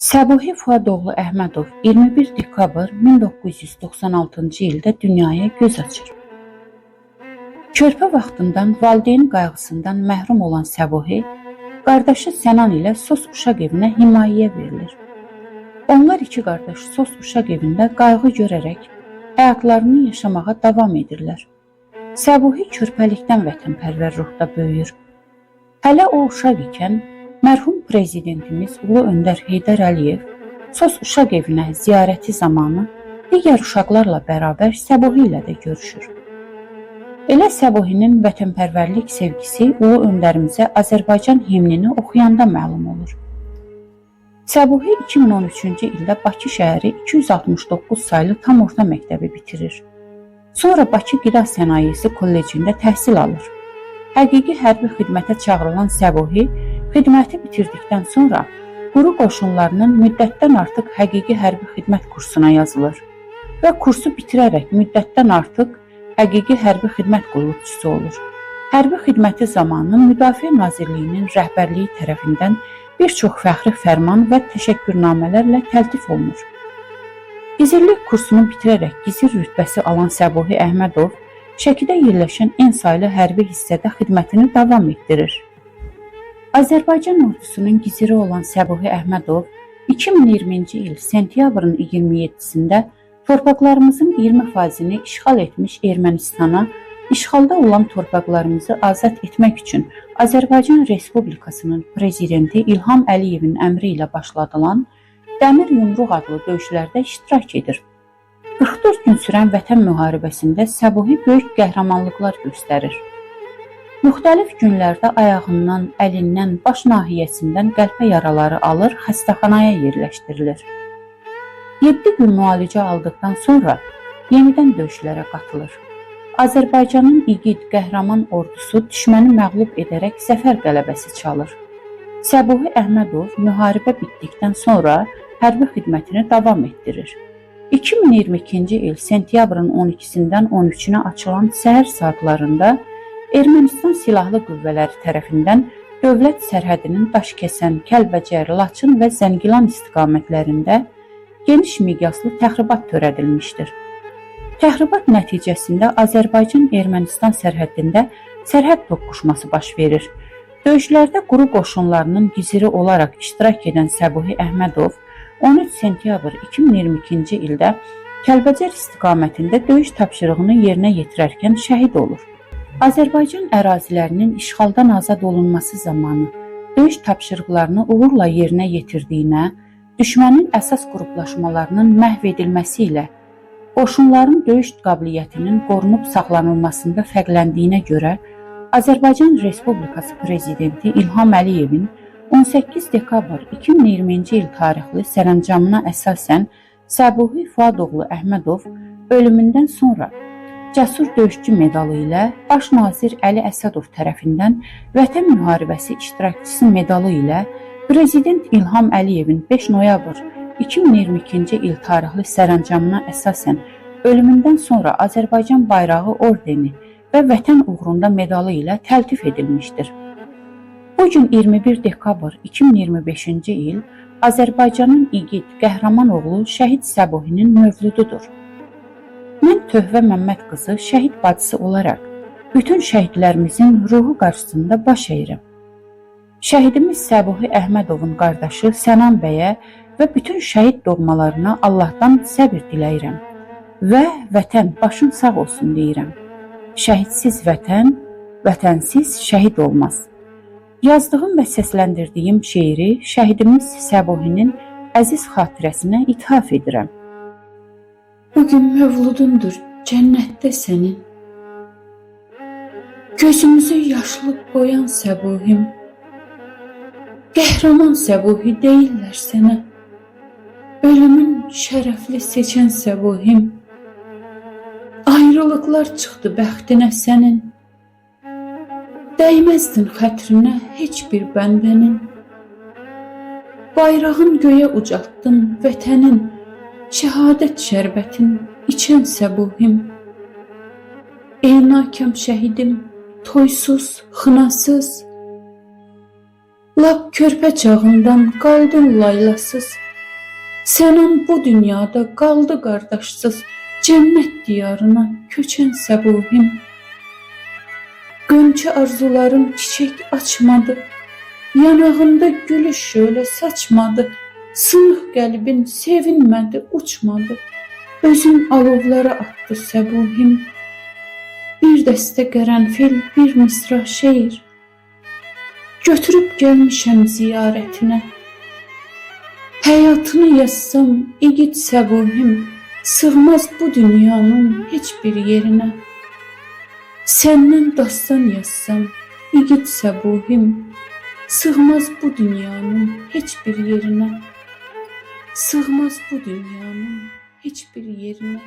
Səbuhi Fuadoğlu Əhmədov 21 dekabr 1996-cı ildə dünyaya göz açır. Körpə vaxtından valideyn qayğısından məhrum olan Səbuhi, qardaşı Sənan ilə Sos uşaq evinə himayəyə verilir. Onlar iki qardaş Sos uşaq evində qayğı görərək həyatlarını yaşamağa davam edirlər. Səbuhi körpəlikdən vətənpərvər ruhda böyüyür. Hələ o uşaq ikən mərhum prezidentimiz Ulu Öndər Heydər Əliyev Sos uşaq evinə ziyarəti zamanı digər uşaqlarla bərabər Səbuhi ilə də görüşür. Elə Səbuhinin vətənpərvərlik sevgisi Ulu Öndərimizə Azərbaycan himnini oxuyanda məlum olur. Səbuhi 2013-cü ildə Bakı şəhəri 269 saylı tam orta məktəbi bitirir. Sonra Bakı Qida Sənayesi Kollecində təhsil alır. Həqiqi hərbi xidmətə çağırılan Səbuhi, xidməti bitirdikdən sonra quru qoşunlarının müddətdən artıq həqiqi hərbi xidmət kursuna yazılır və kursu bitirərək müddətdən artıq həqiqi hərbi xidmət qulluqçusu olur. Hərbi xidməti zamanı Müdafiə Nazirliyinin rəhbərliyi tərəfindən bir çox fəxri fərman və təşəkkürnamələrlə təltif olunur. Gizirlik kursunu bitirərək gizir rütbəsi alan Səbuhi Əhmədov Şəkidə yerləşən en saylı hərbi hissədə xidmətini davam etdirir. Azərbaycan ordusunun giziri olan Səbuhi Əhmədov 2020-ci il sentyabrın 27-sində torpaqlarımızın 20%-ni işğal etmiş Ermənistana işğalda olan torpaqlarımızı azad etmək üçün Azərbaycan Respublikasının prezidenti İlham Əliyevin əmri ilə başladılan Dəmir Yumruq adlı döyüşlərdə iştirak edir. 44 gün sürən vətən müharibəsində Səbuhi böyük qəhrəmanlıqlar göstərir. Müxtəlif günlərdə ayağından, əlindən, baş nahiyəsindən qəlpə yaraları alır, xəstəxanaya yerləşdirilir. 7 gün müalicə aldıqdan sonra yenidən döyüşlərə qatılır. Azərbaycanın igid, qəhrəman ordusu düşməni məğlub edərək zəfər qələbəsi çalır. Səbuhi Əhmədov müharibə bitdikdən sonra hərbi xidmətini davam etdirir. 2022-ci il sentyabrın 12-dən 13-nə açılan səhər saatlarında Ermənistan Silahlı Qüvvələri tərəfindən dövlət sərhədinin Daşkəsən, Kəlbəcər, Laçın və Zəngilan istiqamətlərində geniş miqyaslı təxribat törədilmişdir. Təxribat nəticəsində Azərbaycan-Ermənistan sərhədində sərhəd toqquşması baş verir. Döyüşlərdə quru qoşunlarının giziri olaraq iştirak edən Səbuhi Əhmədov 13 sentyabr 2022-ci ildə Kəlbəcər istiqamətində döyüş tapşırığını yerinə yetirərkən şəhid olur. Azərbaycan ərazilərinin işğaldan azad olunması zamanı döyüş tapşırıqlarını uğurla yerinə yetirdiyinə, düşmənin əsas qruplaşmalarının məhv edilməsi ilə qoşunların döyüş qabiliyyətinin qorunub saxlanılmasında fərqləndiyinə görə Azərbaycan Respublikası Prezidenti İlham Əliyevin 18 dekabr 2020-ci il tarixli sərəncamına əsasən Səbuhi Fuadoğlu Əhmədov ölümündən sonra Cəsur Döyüşçü medalı ilə Baş nazir Əli Əsədov tərəfindən Vətən müharibəsi iştirakçısı medalı ilə Prezident İlham Əliyevin 5 noyabr 2022-ci il tarixli sərəncamına əsasən ölümündən sonra Azərbaycan bayrağı ordeni və Vətən uğrunda medalı ilə təltif edilmişdir. Bugün 21 dekabr 2025-ci il Azərbaycanın igid, qəhrəman oğlu şəhid Səbuhinin mövlududur. Mən Töhvə Məmməd qızı şəhid bacısı olaraq bütün şəhidlərimizin ruhu qarşısında baş əyirəm. Şəhidimiz Səbuhi Əhmədovun qardaşı Sənan bəyə və bütün şəhid doğmalarına Allahdan səbir diləyirəm və vətən başın sağ olsun deyirəm. Şəhidsiz vətən, vətənsiz şəhid olmaz. Yazdığım və səsləndirdiyim şeiri şəhidimiz Səbuhinin əziz xatirəsinə ithaf edirəm. Bugün mövludundur cənnətdə sənin, gözümüzü yaşlı qoyan Səbuhim, qəhrəman Səbuhi deyirlər sənə, ölümün şərəfli seçən Səbuhim, ayrılıqlar çıxdı bəxtinə sənin, dəyməzdin xətrinə heç bir bəndənin, bayrağın göyə ucaltdın vətənin, şəhadət şərbətin içən Səbuhim, eynakəm şəhidim, toysuz, xınasız, lap körpə çağından qaldın laylasız, Sənin bu dünyada qaldı qardaşsız cənnət diyarına köçən səbuhim. Qönçə arzularım çiçək açmadı, yanağında gülüş şöyle saçmadı, sınıq qəlbin sevinmədi, uçmadı, özün alovlara attı səbuhim. Bir dəstə qərənfil, bir misra şeir, götürüb gəlmişəm ziyarətinə. Həyatını yazsam igid səbuhim, sığmaz bu dünyanın heç bir yerinə. Səndən dastan yazsam igid səbuhim, sığmaz bu dünyanın heç bir yerinə. Sığmaz bu dünyanın heç bir yerinə.